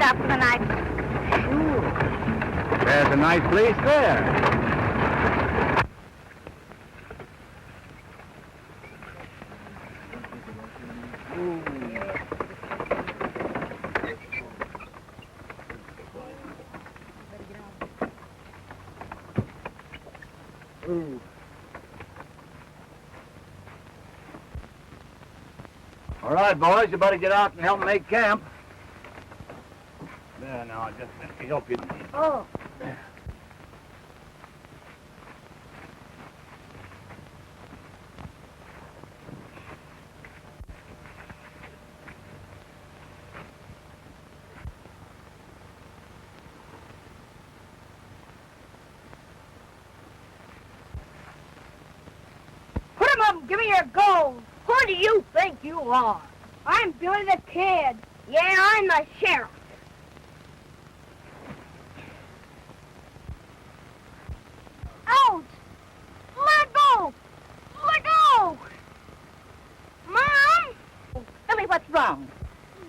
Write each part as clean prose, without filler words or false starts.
stop for the night? Sure. There's a nice place there. All right, boys, you better get out and help make camp. There, now, just let me help you. Oh. Put 'em up and give me your gold. Who do you think you are? I'm Billy the Kid. Yeah, I'm the sheriff. Ouch! Let go! Let go! Mom! Billy, what's wrong?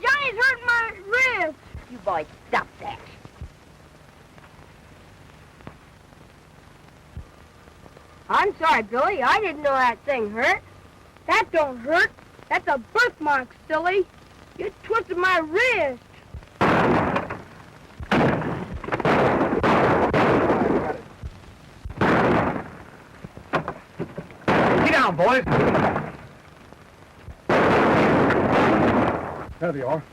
Johnny's hurt my wrist. You boys, stop that. I'm sorry, Billy. I didn't know that thing hurt. That don't hurt. That's a birthmark, silly. You twisted my wrist. Get down, boys. There they are.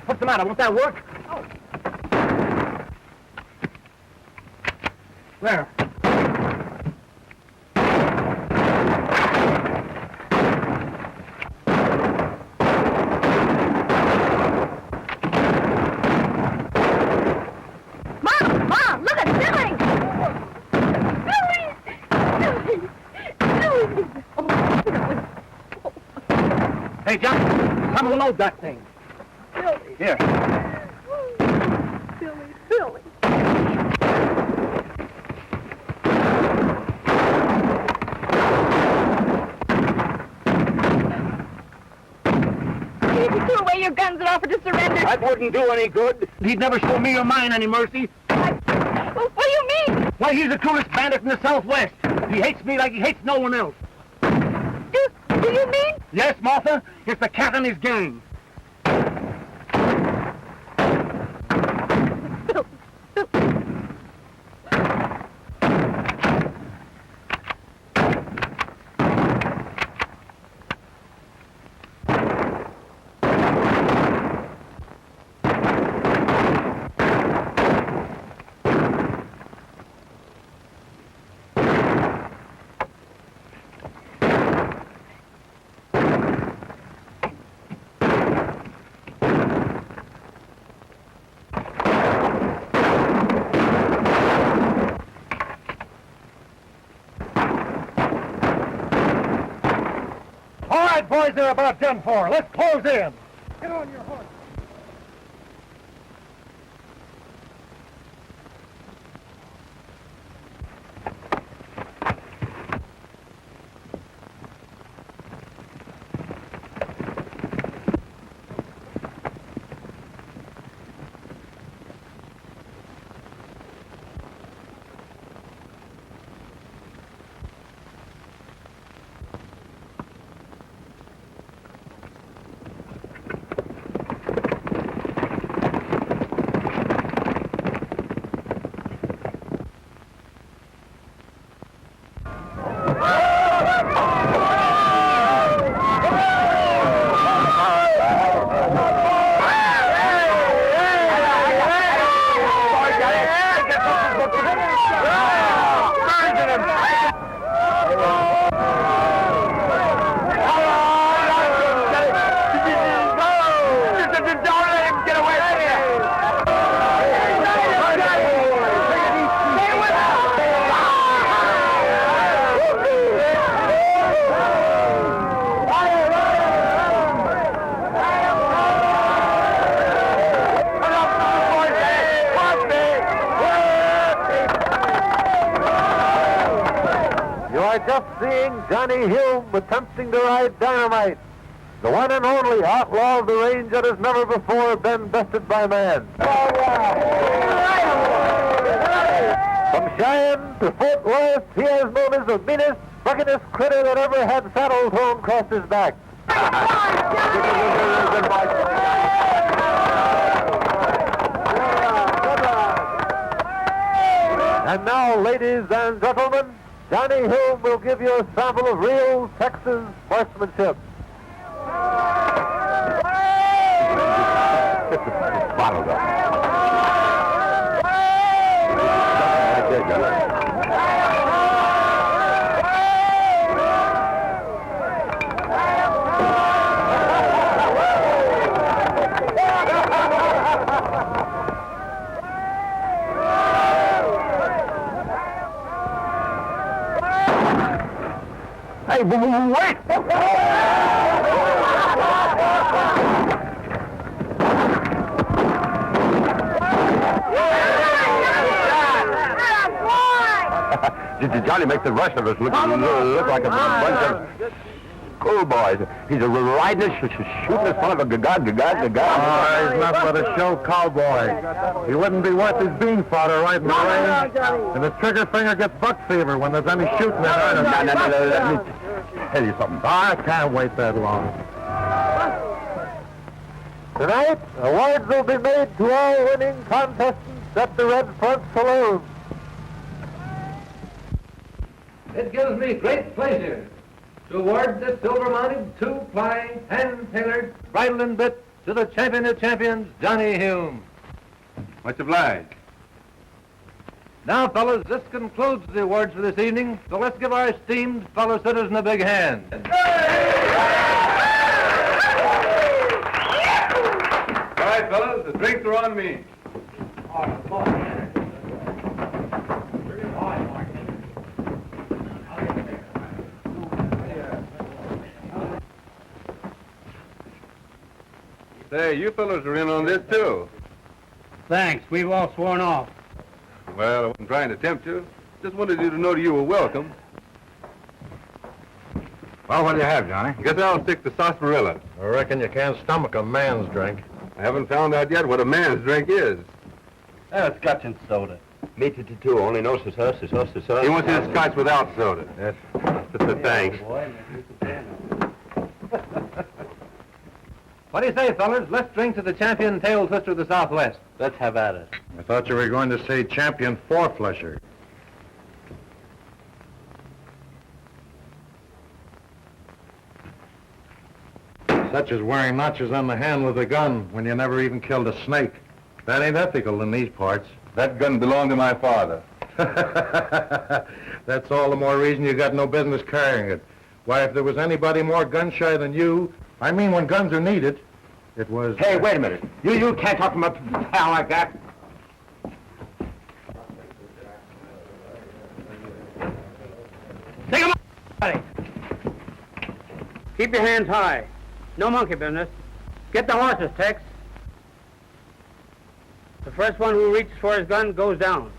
What's the matter? Won't that work? Oh. There. Mom, look at Billy! Hey, John, come and load that thing. Billy. Here. Billy. You threw away your guns and offered to surrender. That wouldn't do any good. He'd never show me or mine any mercy. What do you mean? Why, he's the coolest bandit in the Southwest. He hates me like he hates no one else. Do you mean? Yes, Martha, it's the cat and his gang. All right, boys, they're about done for. Let's close in. Get on your horse. are just seeing Johnny Hume attempting to ride dynamite, the one and only outlaw of the range that has never before been bested by man. From Cheyenne to Fort Worth, he is known as the meanest, buckinest critter that ever had saddle thrown across his back. And now, ladies and gentlemen, Johnny Hume will give you a sample of real Texas horsemanship. Bottled up. Hey, wait! Johnny makes the rest of us look like a bunch of schoolboys. He's a riding us, shooting us full of a gagad. Oh, he's not but a show cowboy. He wouldn't be worth his bean fodder right in the range. And his trigger finger gets buck fever when there's any shooting at him. No, let me tell you something. I can't wait that long. Tonight, awards will be made to all winning contestants at the Red Front Saloon. It gives me great pleasure to award this silver-mounted, two-ply, hand-tailored bridle and bit to the champion of champions, Johnny Hume. Much obliged. Now, fellas, this concludes the awards for this evening, so let's give our esteemed fellow citizen a big hand. All right, fellas, the drinks are on me. Say, you fellas are in on this, too. Thanks. We've all sworn off. Well, I wasn't trying to tempt you. Just wanted you to know you were welcome. Well, what do you have, Johnny? Guess I'll stick to sarsaparilla. I reckon you can't stomach a man's drink. I haven't found out yet what a man's drink is. It's scotch and soda. Me too, only no sauce. He wants his scotch without soda. Yes. Thanks. What do you say, fellas? Let's drink to the champion tail twister of the Southwest. Let's have at it. I thought you were going to say champion four-flusher. Such as wearing notches on the hand with a gun when you never even killed a snake. That ain't ethical in these parts. That gun belonged to my father. That's all the more reason you got no business carrying it. Why, if there was anybody more gun-shy than you, I mean when guns are needed, it was... Hey, wait a minute. You can't talk to my pal like that. Take 'em up, buddy. Keep your hands high. No monkey business. Get the horses, Tex. The first one who reaches for his gun goes down.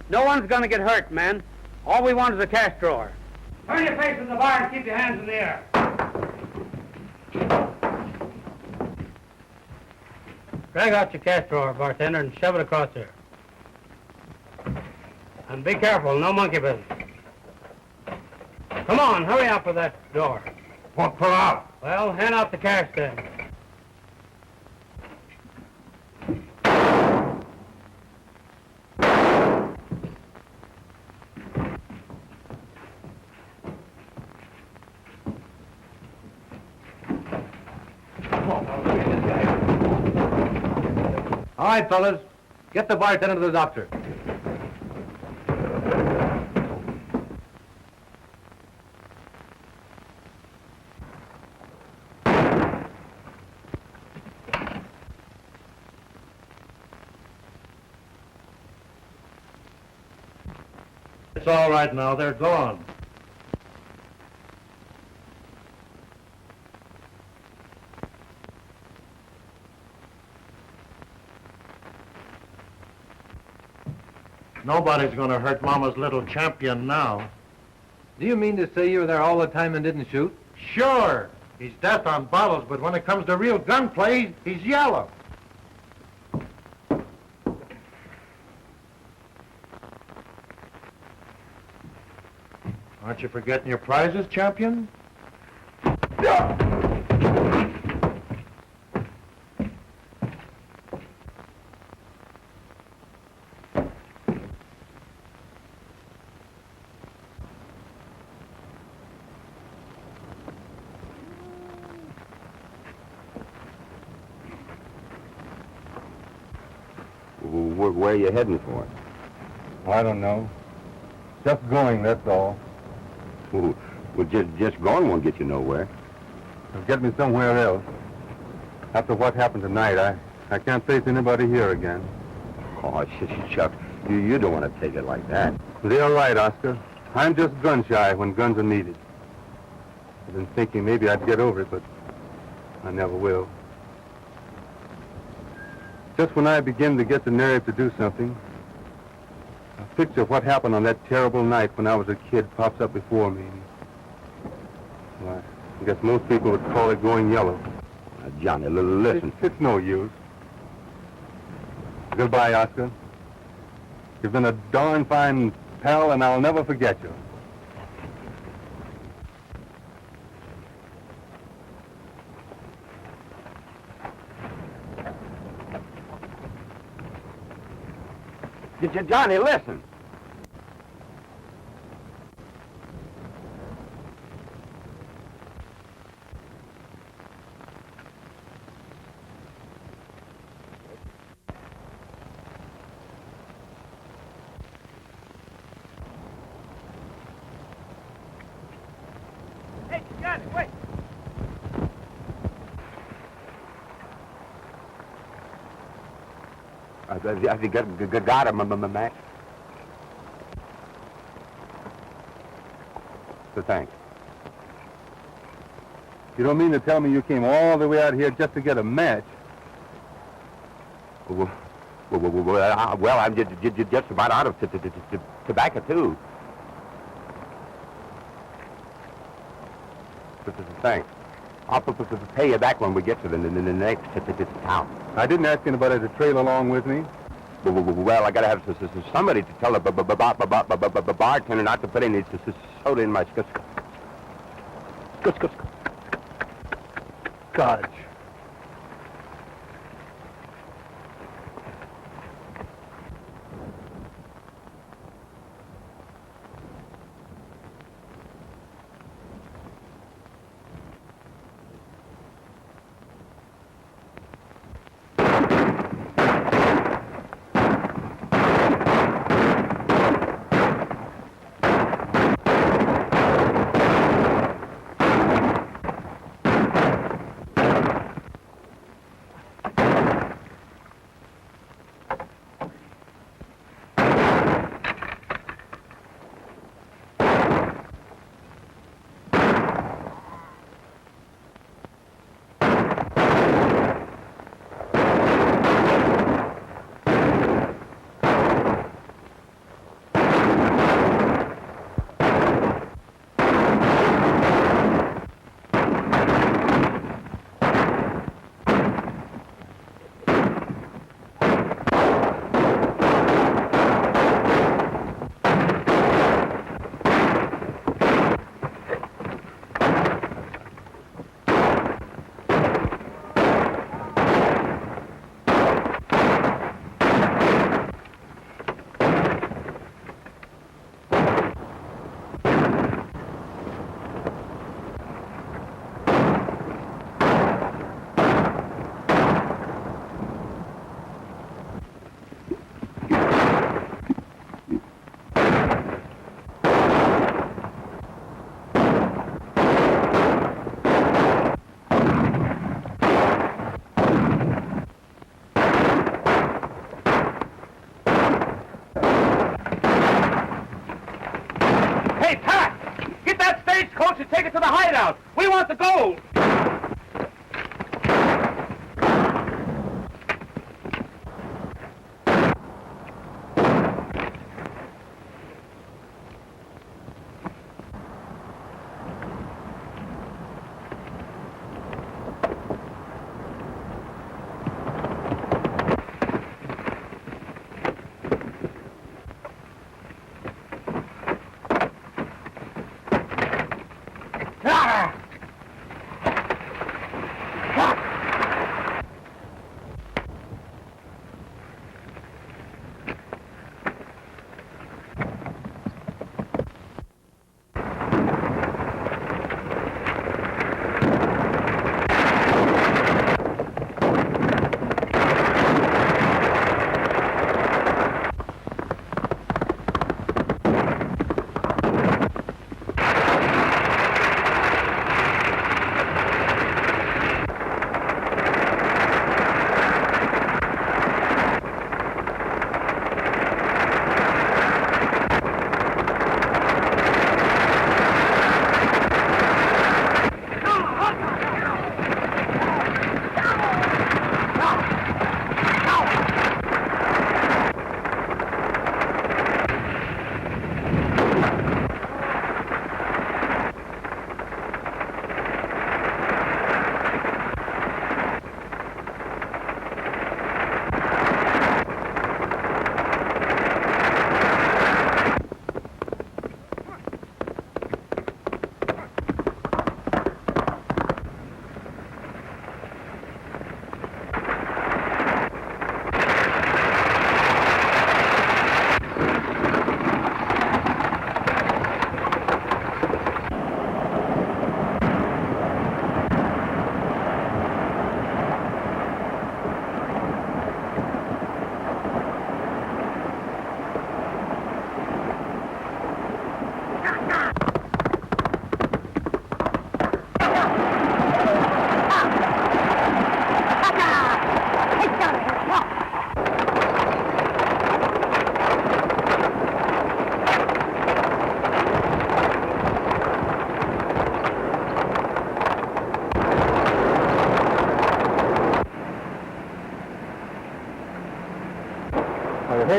No one's gonna get hurt, man. All we want is a cash drawer. Turn your face in the bar and keep your hands in the air. Drag out your cash drawer, bartender, and shove it across here. And be careful, no monkey business. Come on, hurry up with that door. Won't pull out. Well, hand out the cash then. All right, fellas, get the bartender to the doctor. It's all right now. They're gone. Nobody's going to hurt Mama's little champion now. Do you mean to say you were there all the time and didn't shoot? Sure. He's death on bottles, but when it comes to real gunplay, he's yellow. Aren't you forgetting your prizes, champion? Where are you heading for? I don't know. Just going, that's all. Well, just going won't get you nowhere. It'll get me somewhere else. After what happened tonight, I can't face anybody here again. Oh, Chuck, you don't want to take it like that. They're right, Oscar. I'm just gun-shy when guns are needed. I've been thinking maybe I'd get over it, but I never will. Just when I begin to get the nerve to do something, a picture of what happened on that terrible night when I was a kid pops up before me. Well, I guess most people would call it going yellow. Johnny, listen. It's no use. Goodbye, Oscar. You've been a darn fine pal, and I'll never forget you. Johnny, listen. Hey, Johnny, wait. I think got him, Max. So thanks. You don't mean to tell me you came all the way out here just to get a match? Well, I'm just about out of tobacco, too. Thanks. I'll pay you back when we get to the next town. I didn't ask anybody to trail along with me. Well, I gotta have somebody to tell the bartender not to put any soda in my Scotch. Take it to the hideout. We want the gold.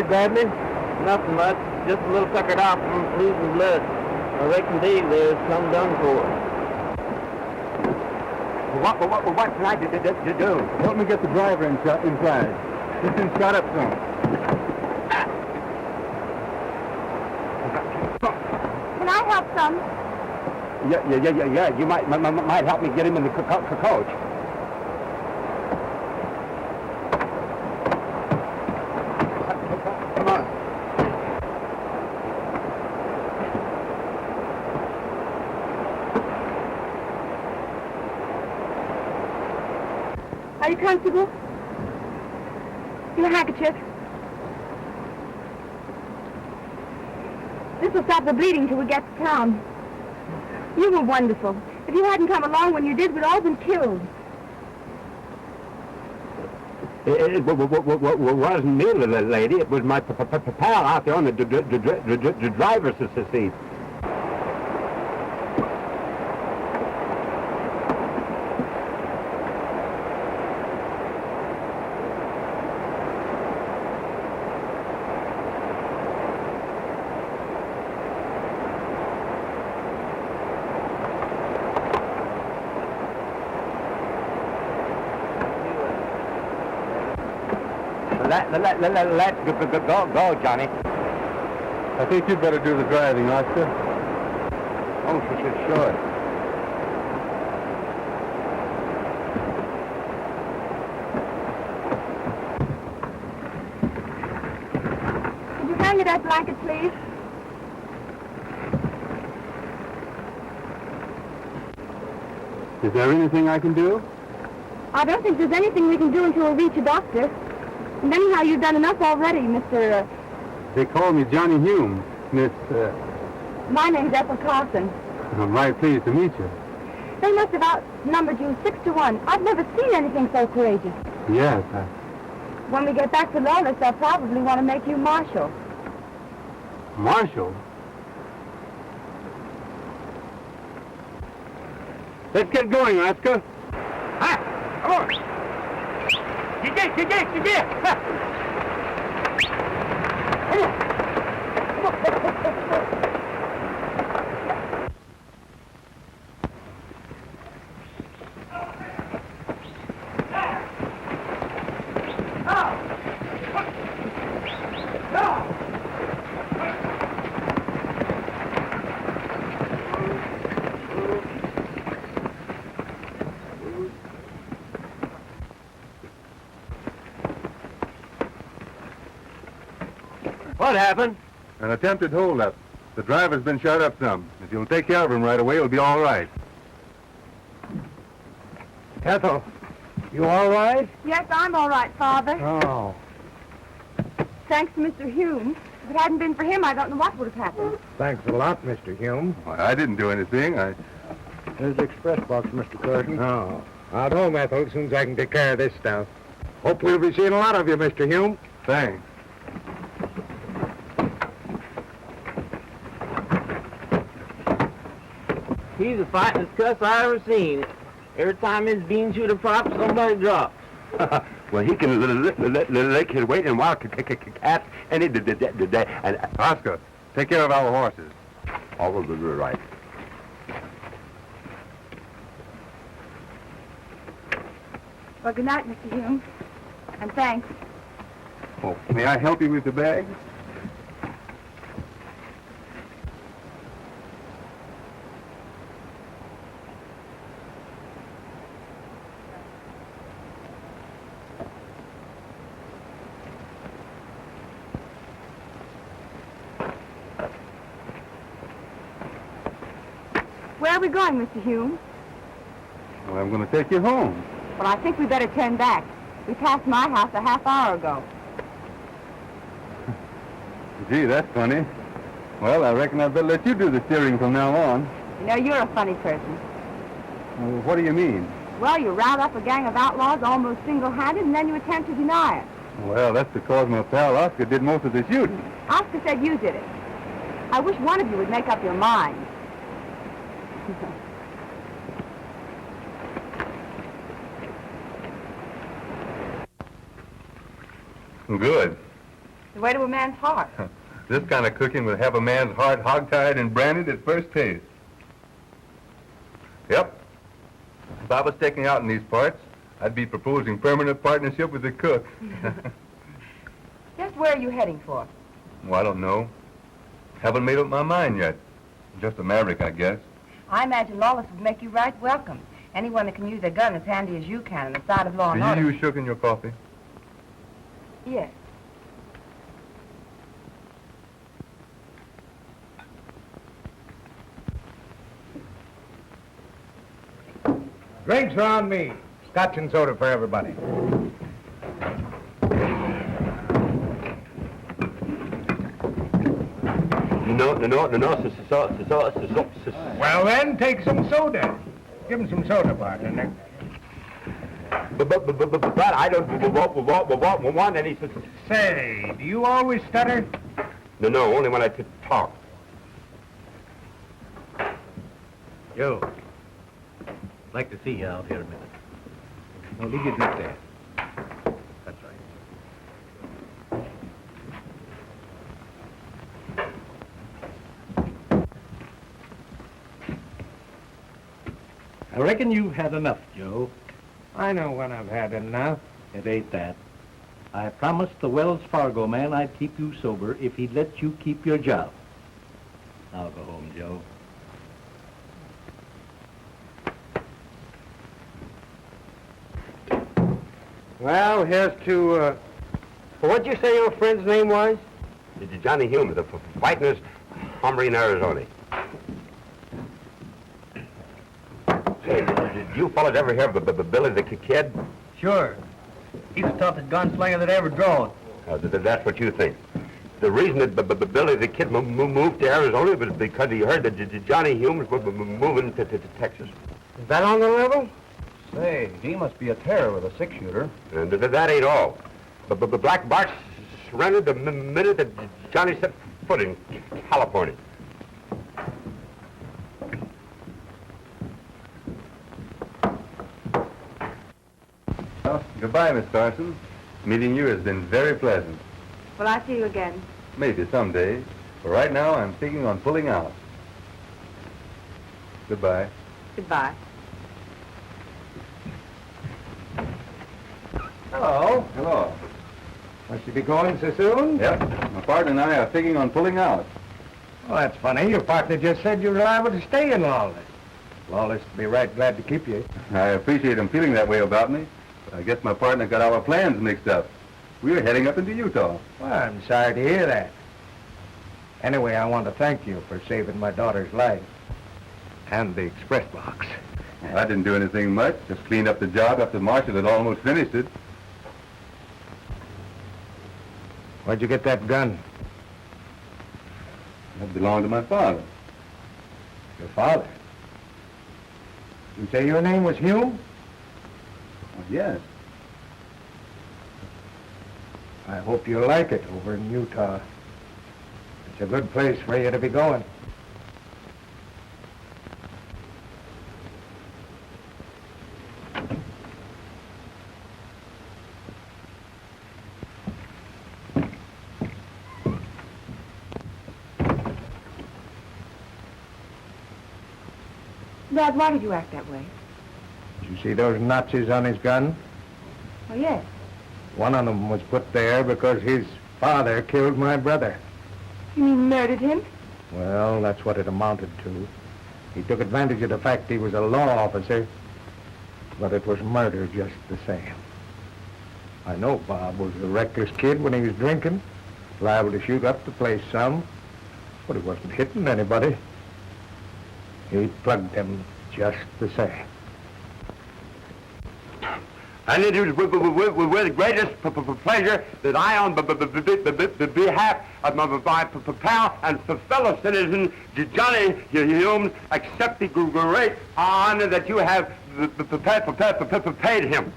hurt badly? Nothing much. Just a little suckered off from losing blood. I reckon Dave there's some done for. What can I do? Help me get the driver inside. He's been shot up some. Can I help some? Yeah. You might help me get him in the coach. Come on. Are you comfortable? Your handkerchief. This will stop the bleeding till we get to town. You were wonderful. If you hadn't come along when you did, we'd all been killed. It wasn't me, lady. It was my pal out there on the driver's seat. Let's go, Johnny. I think you'd better do the driving, Oscar. Oh, sure. Could you hand me that blanket, please? Is there anything I can do? I don't think there's anything we can do until we reach a doctor. And anyhow, you've done enough already, Mr. They call me Johnny Hume, Miss... My name's Ethel Carson. I'm right pleased to meet you. They must have outnumbered you 6-1. I've never seen anything so courageous. Yes, When we get back to Lawless, they'll probably want to make you marshal. Marshal? Let's get going, Oscar. Hi, come on. Get. What happened? An attempted holdup. The driver's been shot up some. If you'll take care of him right away, it'll be all right. Ethel, you all right? Yes, I'm all right, Father. Oh. Thanks to Mr. Hume. If it hadn't been for him, I don't know what would have happened. Thanks a lot, Mr. Hume. Well, I didn't do anything. There's the express box, Mr. Carson. Oh. I'll home, Ethel, as soon as I can take care of this stuff. Hope we'll be seeing a lot of you, Mr. Hume. Thanks. He's the fightingest cuss I ever seen. Every time his bean shooter pops, somebody drops. Well, he can lick his weight in wild cats any day. And Oscar, take care of our horses. all will be right. Well, good night, Mr. Hume. And thanks. Oh, may I help you with the bag? Where are we going, Mr. Hume? Well, I'm going to take you home. Well, I think we better turn back. We passed my house a half hour ago. Gee, that's funny. Well, I reckon I'd better let you do the steering from now on. You know, you're a funny person. Well, what do you mean? Well, you round up a gang of outlaws almost single-handed, and then you attempt to deny it. Well, that's because my pal Oscar did most of the shooting. Oscar said you did it. I wish one of you would make up your mind. Good. The way to a man's heart. This kind of cooking would have a man's heart hogtied and branded at first taste. Yep. If I was taking out in these parts, I'd be proposing permanent partnership with the cook. Just where are you heading for? Well, I don't know. Haven't made up my mind yet. Just a maverick, I guess. I imagine Lawless would make you right welcome. Anyone that can use a gun as handy as you can on the side of law and Do order. you use sugar in your coffee? Yes. Drinks are on me. Scotch and soda for everybody. No. Well, then, take some soda. Give him some soda, partner. But I don't want any... Say, do you always stutter? No, only when I talk. Joe, I'd like to see you out here a minute. Well, leave your drink there. That's right. I reckon you've had enough, Joe. I know when I've had enough. It ain't that. I promised the Wells Fargo man I'd keep you sober if he'd let you keep your job. Now go home, Joe. Well, here's to, what'd you say your friend's name was? Johnny Hume, the fightingest hombre in Arizona. Say, did you fellas ever hear of Billy the Kid? Sure. He's the toughest gunslinger that ever drove. That's what you think. The reason that Billy the Kid moved to Arizona was because he heard that Johnny Hume was moving to Texas. Is that on the level? Say, he must be a terror with a six-shooter. And that ain't all. But Black Bart surrendered the minute that Johnny set foot in California. Well, goodbye, Miss Carson. Meeting you has been very pleasant. Will I see you again? Maybe someday. But right now, I'm thinking on pulling out. Goodbye. Goodbye. Hello. Hello. Must you be going so soon? Yep. My partner and I are thinking on pulling out. Well, that's funny. Your partner just said you were liable to stay in Lawless. Lawless will be right glad to keep you. I appreciate him feeling that way about me. But I guess my partner got our plans mixed up. We were heading up into Utah. Well, I'm sorry to hear that. Anyway, I want to thank you for saving my daughter's life. And the express box. I didn't do anything much. Just cleaned up the job after Marshall had almost finished it. Where'd you get that gun? That belonged to my father. Your father? You say your name was Hume? Oh, yes. I hope you like it over in Utah. It's a good place for you to be going. Dad, why did you act that way? Did you see those notches on his gun? Oh, yes. One of them was put there because his father killed my brother. You mean murdered him? Well, that's what it amounted to. He took advantage of the fact he was a law officer, but it was murder just the same. I know Bob was a reckless kid when he was drinking, liable to shoot up the place some, but he wasn't hitting anybody. He plugged them just the same. And it is with the greatest pleasure that I, on behalf of my pal and fellow citizen Johnny Hume, accept the great honor that you have paid him.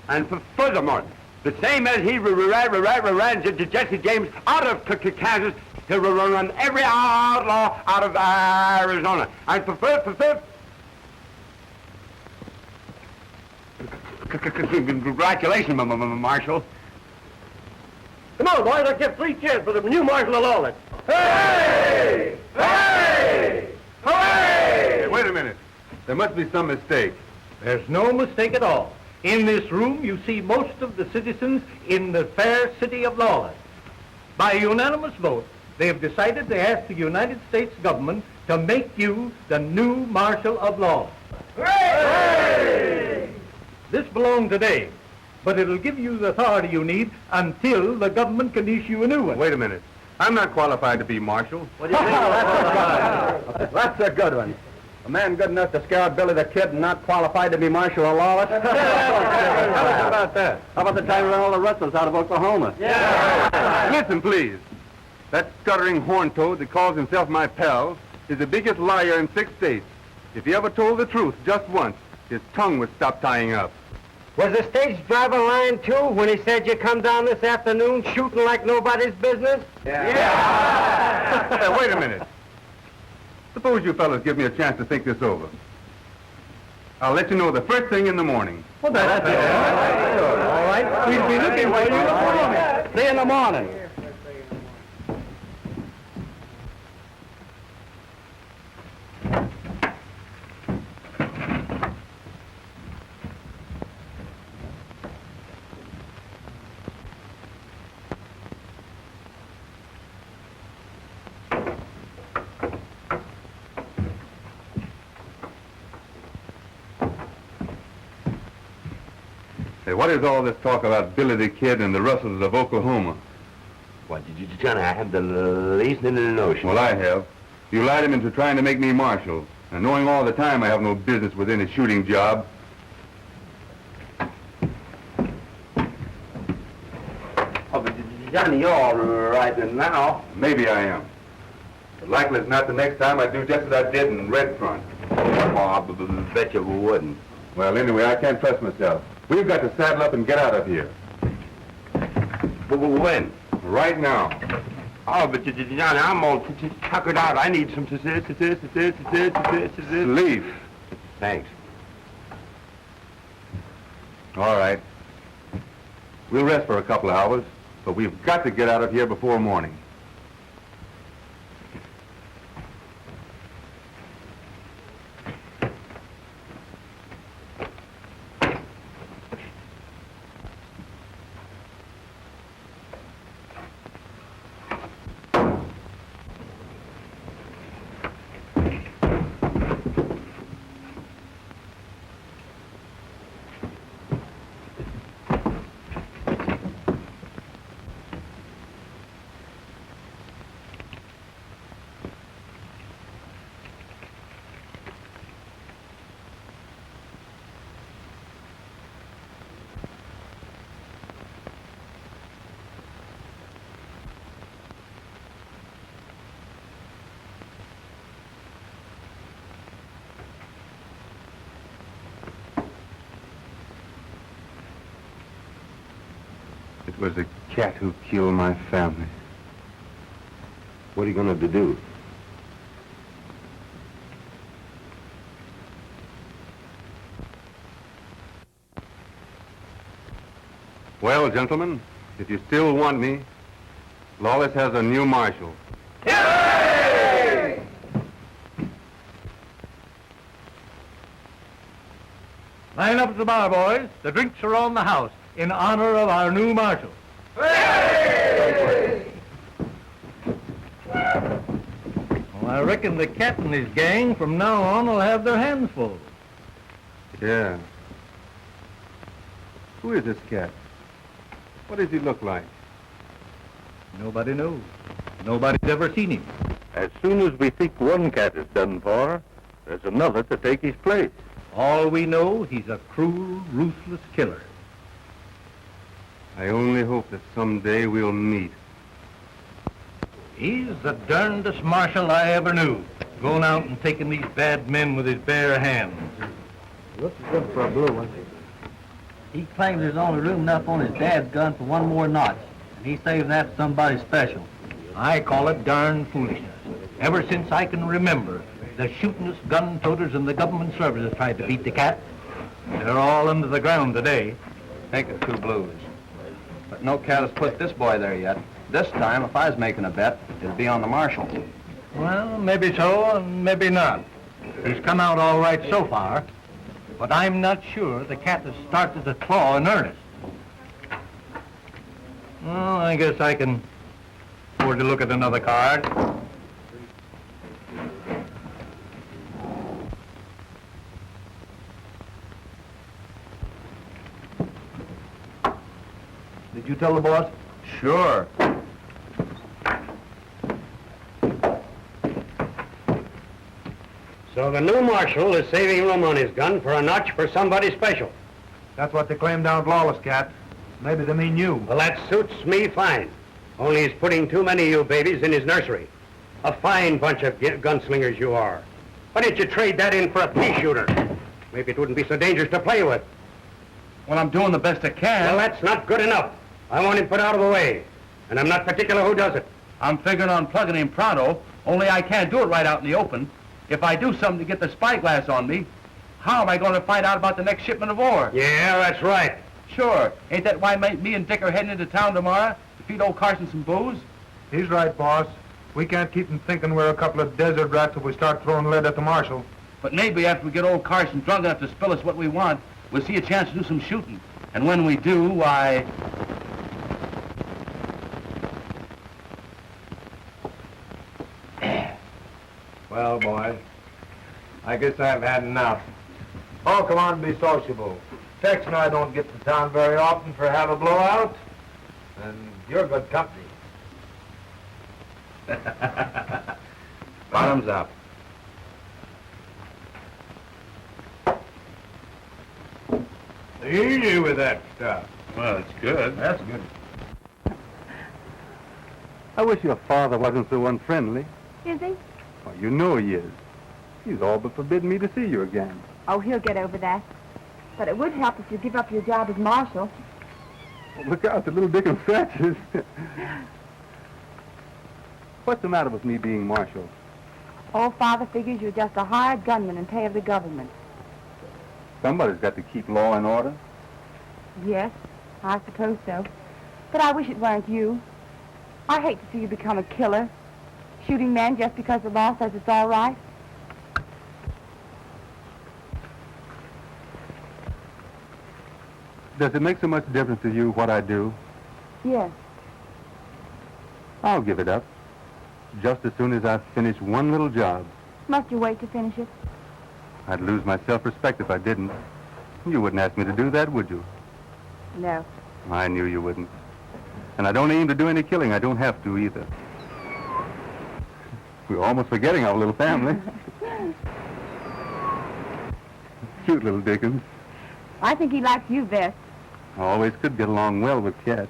And furthermore, the same as he ran Jesse James out of Kansas, he'll run every outlaw out of Arizona. And congratulations, Marshal. Come on, boys, let's give 3 cheers for the new Marshal of Lawless. Hey! Hey! Hooray! Hey, wait a minute. There must be some mistake. There's no mistake at all. In this room, you see most of the citizens in the fair city of Lawless. By unanimous vote, they have decided to ask the United States government to make you the new Marshal of Lawless. Hooray! This belongs today, but it'll give you the authority you need until the government can issue a new one. Wait a minute. I'm not qualified to be marshal. What do you think? That's a good one. A man good enough to scare out Billy the Kid and not qualified to be Marshal of Lawless? Tell us about that. How about the time we ran all the rustlers out of Oklahoma? Listen, please. That stuttering horn-toad that calls himself my pal is the biggest liar in 6 states. If he ever told the truth just once, his tongue would stop tying up. Was the stage driver lying, too, when he said you come down this afternoon shooting like nobody's business? Hey, wait a minute. Suppose you fellas give me a chance to think this over. I'll let you know the first thing in the morning. Well, that's it. All right. We'll be looking for you in the morning. See you in the morning. Hey, what is all this talk about Billy the Kid and the rustlers of Oklahoma? What, Johnny, I have the least little notion. Well, I have. You lied him into trying to make me marshal, and knowing all the time I have no business with any shooting job. Oh, but Johnny, you're all right now. Maybe I am. But likely it's not the next time I do just as I did in Red Front. Oh, I bet you wouldn't. Well, anyway, I can't trust myself. We've got to saddle up and get out of here. When? Right now. Oh, but Johnny, I'm all tuckered out. I need some Leave. Thanks. All right. We'll rest for a couple of hours, but we've got to get out of here before morning. It was a cat who killed my family. What are you going to do? Well, gentlemen, if you still want me, Lawless has a new marshal. Yay! Line up at the bar, boys. The drinks are on the house in honor of our new marshal. Hey! Well, I reckon the cat and his gang from now on will have their hands full. Yeah. Who is this cat? What does he look like? Nobody knows. Nobody's ever seen him. As soon as we think one cat is done for, there's another to take his place. All we know, he's a cruel, ruthless killer. I only hope that someday we'll meet. He's the darndest marshal I ever knew, going out and taking these bad men with his bare hands. Looks good for a blue one. He claims there's only room enough on his dad's gun for one more notch, and he's saving that for somebody special. I call it darn foolishness. Ever since I can remember, the shootingest gun-toters in the government service have tried to beat the cat. They're all under the ground today. Take us 2 blues. But no cat has put this boy there yet. This time, if I was making a bet, it'd be on the marshal. Well, maybe so, and maybe not. He's come out all right so far, but I'm not sure the cat has started to claw in earnest. Well, I guess I can afford to look at another card. Did you tell the boss? Sure. So the new marshal is saving room on his gun for a notch for somebody special. That's what they claim down at Lawless, Cat. Maybe they mean you. Well, that suits me fine. Only he's putting too many of you babies in his nursery. A fine bunch of gunslingers you are. Why didn't you trade that in for a pea shooter? Maybe it wouldn't be so dangerous to play with. Well, I'm doing the best I can. Well, that's not good enough. I want him put out of the way. And I'm not particular who does it. I'm figuring on plugging him pronto, only I can't do it right out in the open. If I do something to get the spyglass on me, how am I going to find out about the next shipment of ore? Yeah, that's right. Sure. Ain't that why me and Dick are heading into town tomorrow to feed old Carson some booze? He's right, boss. We can't keep him thinking we're a couple of desert rats if we start throwing lead at the marshal. But maybe after we get old Carson drunk enough to spill us what we want, we'll see a chance to do some shooting. And when we do, why... Well, boys, I guess I've had enough. Oh, come on, be sociable. Tex and I don't get to town very often for have a blowout, and you're good company. Bottoms up. Easy with that stuff. Well, it's good. That's good. I wish your father wasn't so unfriendly. Is he? Well, you know he is. He's all but forbidden me to see you again. Oh, he'll get over that. But it would help if you give up your job as marshal. Well, look out, the little Dickens scratches. What's the matter with me being marshal? Old father figures you're just a hired gunman in pay of the government. Somebody's got to keep law and order. Yes, I suppose so. But I wish it weren't you. I hate to see you become a killer, shooting men just because the law says it's all right. Does it make so much difference to you what I do? Yes. I'll give it up. Just as soon as I finish one little job. Must you wait to finish it? I'd lose my self-respect if I didn't. You wouldn't ask me to do that, would you? No. I knew you wouldn't. And I don't aim to do any killing. I don't have to either. We're almost forgetting our little family. Cute little Dickens. I think he likes you best. I always could get along well with cats.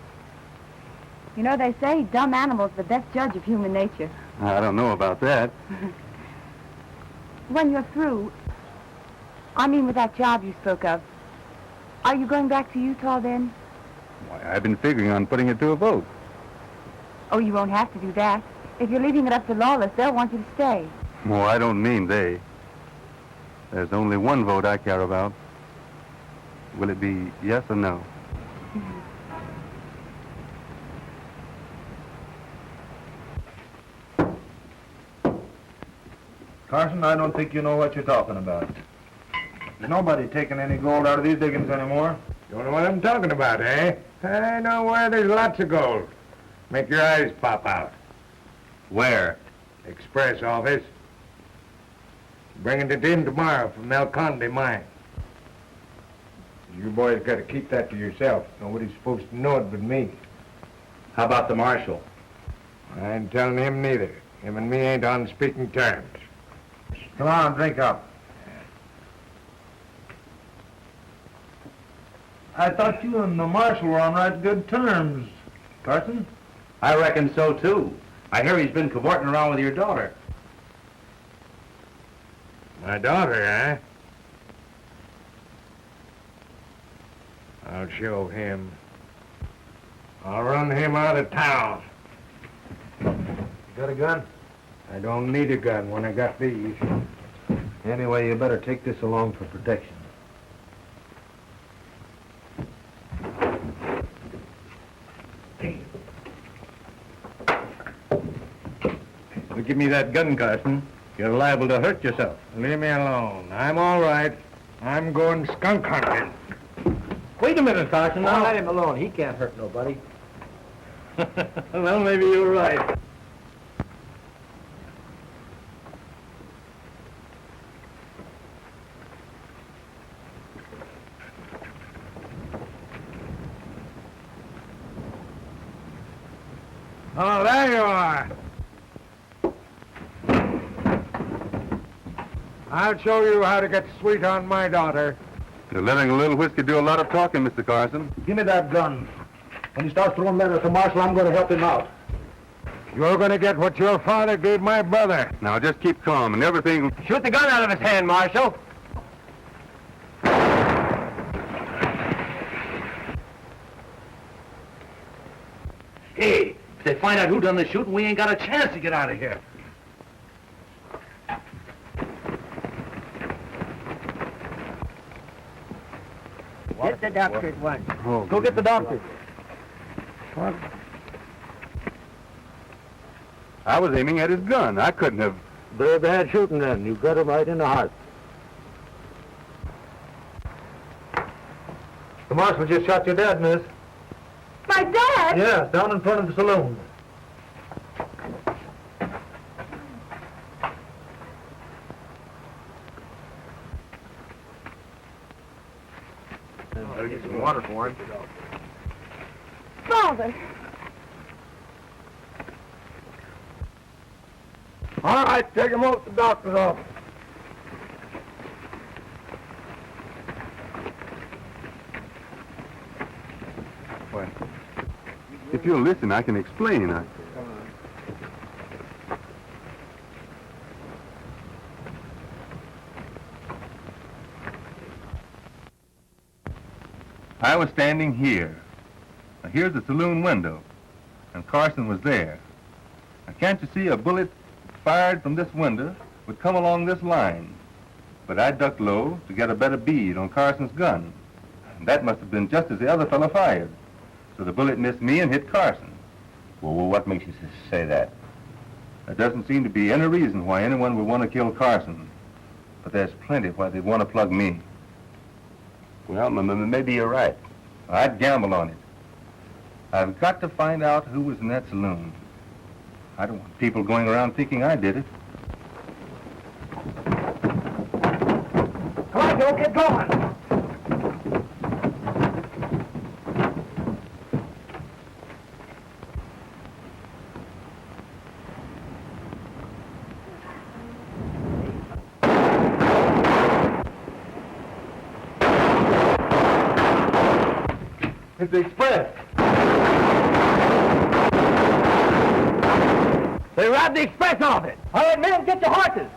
You know, they say dumb animals are the best judge of human nature. I don't know about that. When you're through, I mean with that job you spoke of, are you going back to Utah then? Why, I've been figuring on putting it to a vote. Oh, you won't have to do that. If you're leaving it up to Lawless, they'll want you to stay. Oh, I don't mean they. There's only one vote I care about. Will it be yes or no? Carson, I don't think you know what you're talking about. There's nobody taking any gold out of these diggings anymore. You don't know what I'm talking about, eh? I know where there's lots of gold. Make your eyes pop out. Where? Express office. Bringing it in tomorrow from Melconde mine. You boys got to keep that to yourself. Nobody's supposed to know it but me. How about the marshal? I ain't telling him neither. Him and me ain't on speaking terms. Come on, drink up. I thought you and the marshal were on right good terms, Carson. I reckon so, too. I hear he's been cavorting around with your daughter. My daughter, eh? I'll show him. I'll run him out of town. You got a gun? I don't need a gun when I got these. Anyway, you better take this along for protection. give me that gun, Carson. You're liable to hurt yourself. Leave me alone. I'm all right. I'm going skunk hunting. Wait a minute, Carson. Now let him alone. He can't hurt nobody. Well, maybe you're right. Oh, there you are. I'll show you how to get sweet on my daughter. You're letting a little whiskey do a lot of talking, Mr. Carson. Give me that gun. When he starts throwing letters to Marshal, I'm going to help him out. You're going to get what your father gave my brother. Now, just keep calm and everything... Shoot the gun out of his hand, Marshal. Hey, if they find out who done the shooting, we ain't got a chance to get out of here. Get the doctor at once. Oh, Go get the doctor. What? I was aiming at his gun. I couldn't have... Very bad shooting then. You got him right in the heart. The marshal just shot your dad, miss. My dad? Yes, down in front of the saloon. Better get some water for him. Father. All right, take him over to the doctor's office. What? If you'll listen, I can explain. I was standing here. Now, here's the saloon window, and Carson was there. Now, can't you see a bullet fired from this window would come along this line? But I ducked low to get a better bead on Carson's gun. And that must have been just as the other fellow fired. So the bullet missed me and hit Carson. Well, what makes you say that? There doesn't seem to be any reason why anyone would want to kill Carson. But there's plenty why they'd want to plug me. Well, maybe you're right. I'd gamble on it. I've got to find out who was in that saloon. I don't want people going around thinking I did it. Come on, Joe, get going. It's the express. They robbed the express office. All right, men, get your horses.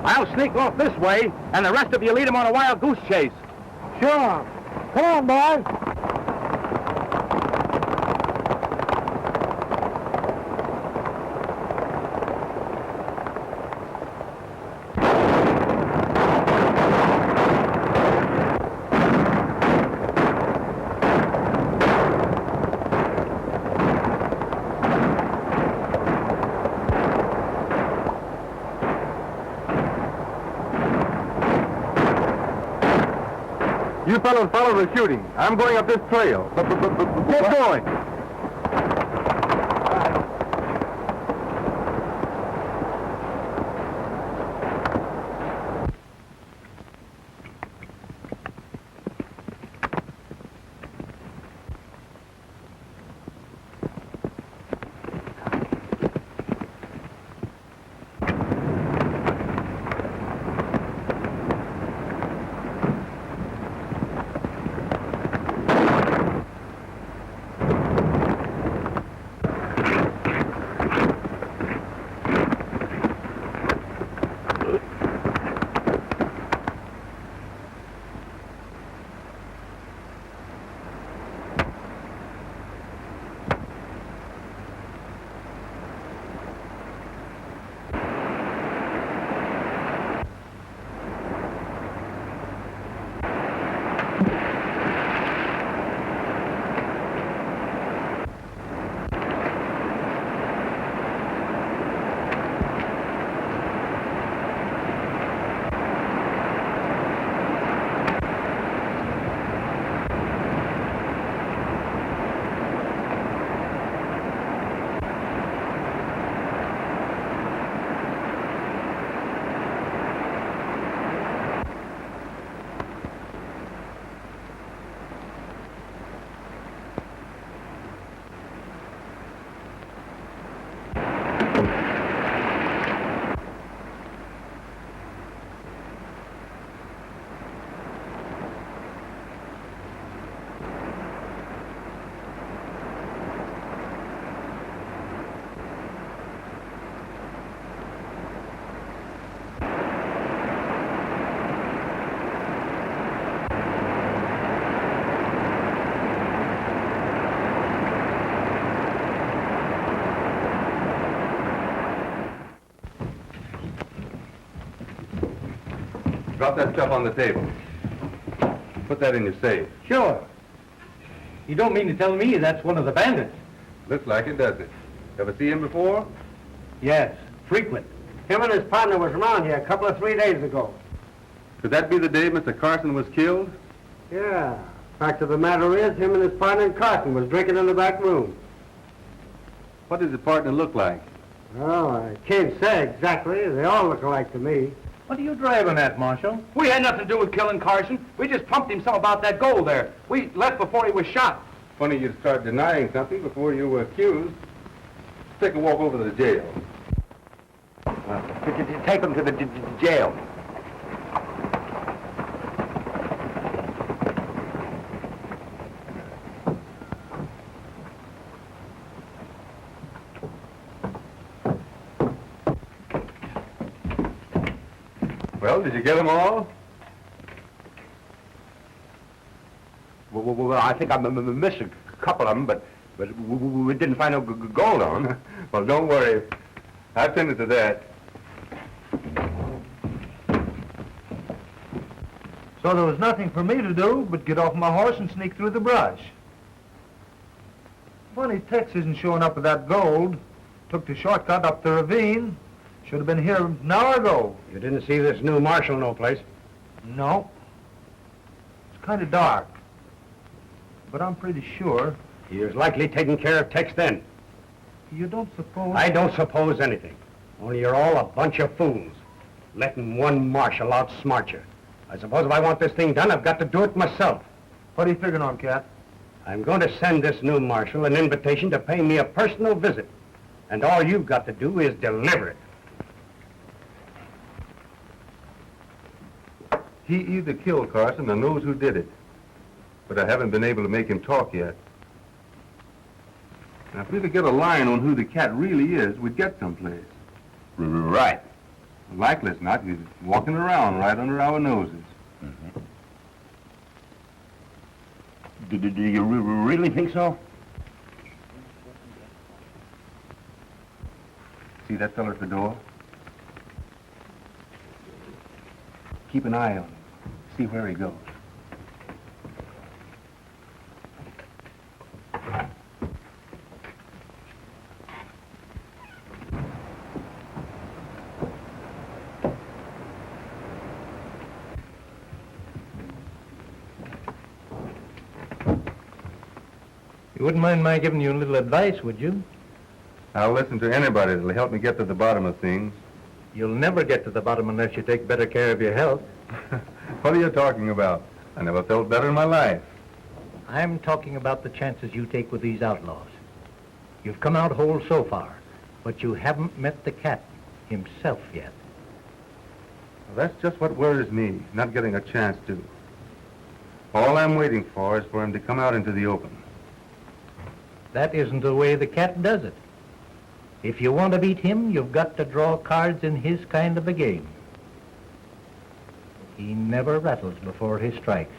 I'll sneak off this way, and the rest of you lead him on a wild goose chase. Sure. Come on, boys. You fellows follow the shooting. I'm going up this trail. Get going. Drop that stuff on the table. Put that in your safe. Sure. You don't mean to tell me that's one of the bandits? Looks like it, does it? Ever see him before? Yes, frequent. Him and his partner was around here a couple of 3 days ago. Could that be the day Mr. Carson was killed? Yeah. Fact of the matter is, him and his partner and Carson was drinking in the back room. What does the partner look like? Oh, I can't say exactly. They all look alike to me. What are you driving at, Marshal? We had nothing to do with killing Carson. We just pumped him some about that gold there. We left before he was shot. Funny you'd start denying something before you were accused. Take a walk over to the jail. Take him to the jail. Well, did you get them all? Well, I think I missed a couple of them, but we didn't find no gold on them. Well, don't worry. I attended to that. So there was nothing for me to do but get off my horse and sneak through the brush. Funny Tex isn't showing up with that gold. Took the shortcut up the ravine. Should have been here an hour ago. You didn't see this new marshal no place? No. It's kind of dark. But I'm pretty sure. He was likely taking care of Tex then. You don't suppose... I don't suppose anything. Only you're all a bunch of fools. Letting one marshal outsmart you. I suppose if I want this thing done, I've got to do it myself. What are you figuring on, Cat? I'm going to send this new marshal an invitation to pay me a personal visit. And all you've got to do is deliver it. He either killed Carson or knows who did it. But I haven't been able to make him talk yet. Now, if we could get a line on who the cat really is, we'd get someplace. Right. Likely as not, he's walking around right under our noses. Do you really think so? See that fellow at the door? Keep an eye on him. See where he goes. You wouldn't mind my giving you a little advice, would you? I'll listen to anybody that'll help me get to the bottom of things. You'll never get to the bottom unless you take better care of your health. What are you talking about? I never felt better in my life. I'm talking about the chances you take with these outlaws. You've come out whole so far, but you haven't met the cat himself yet. Well, that's just what worries me, not getting a chance to. All I'm waiting for is for him to come out into the open. That isn't the way the cat does it. If you want to beat him, you've got to draw cards in his kind of a game. He never rattles before he strikes.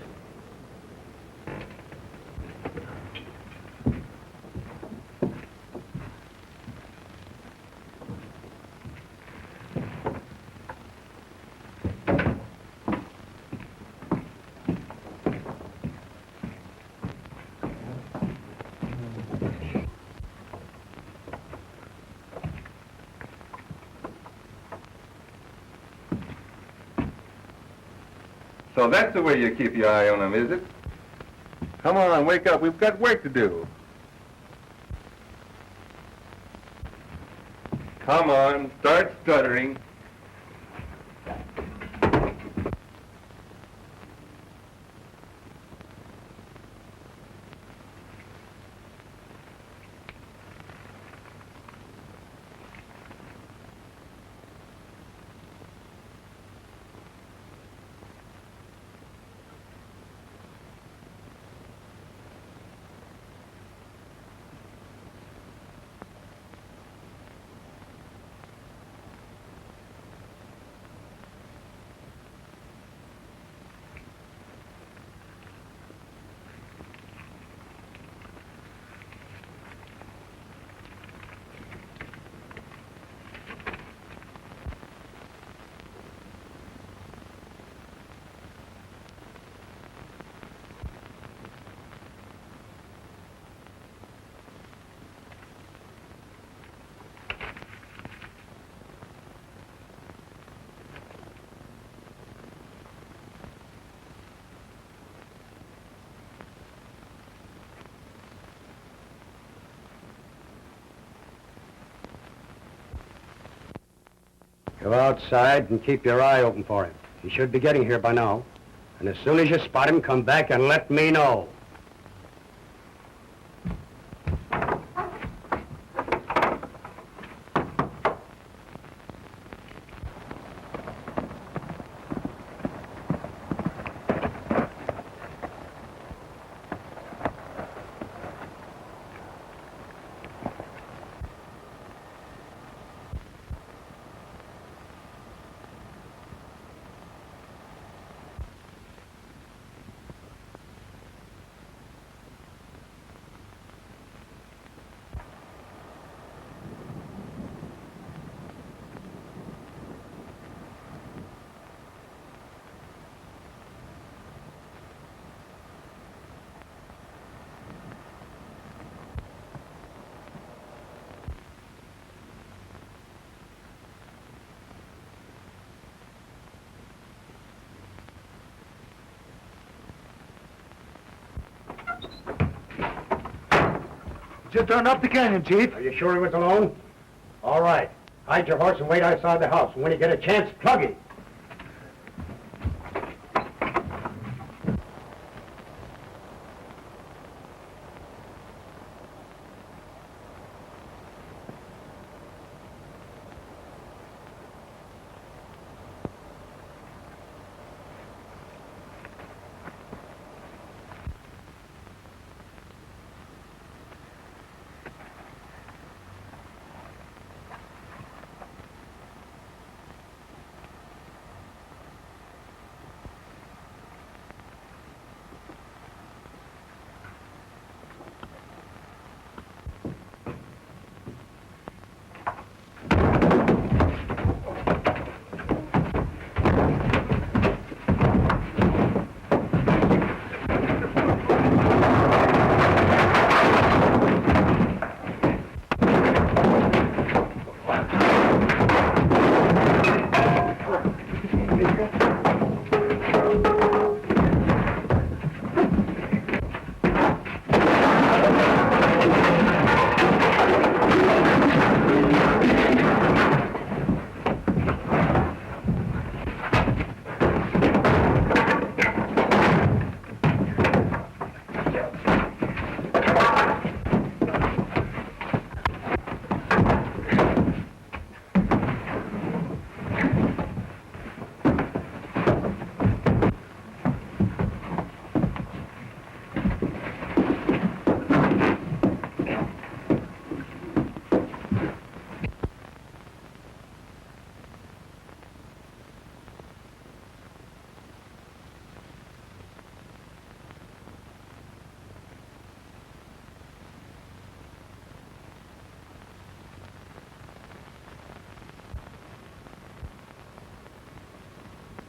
So that's the way you keep your eye on him, is it? Come on, wake up. We've got work to do. Come on, start stuttering. Go outside and keep your eye open for him. He should be getting here by now. And as soon as you spot him, come back and let me know. Just turned up the canyon, Chief. Are you sure he was alone? All right. Hide your horse and wait outside the house. And when you get a chance, plug him.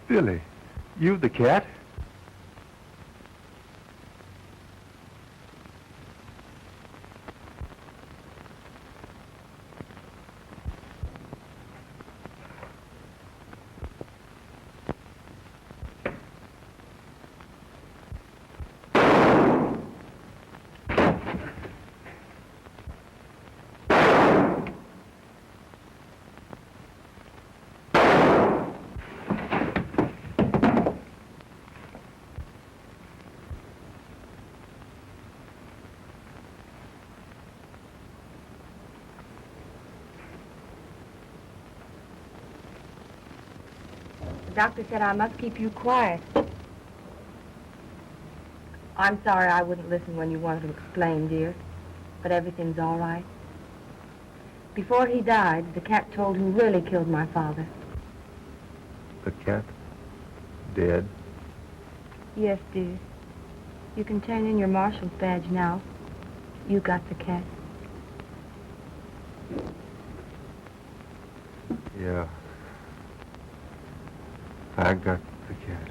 Billy, you the cat? The doctor said I must keep you quiet. I'm sorry I wouldn't listen when you wanted to explain, dear. But everything's all right. Before he died, the cat told who really killed my father. The cat? Dead? Yes, dear. You can turn in your marshal's badge now. You got the cat. Yeah. I got the cat.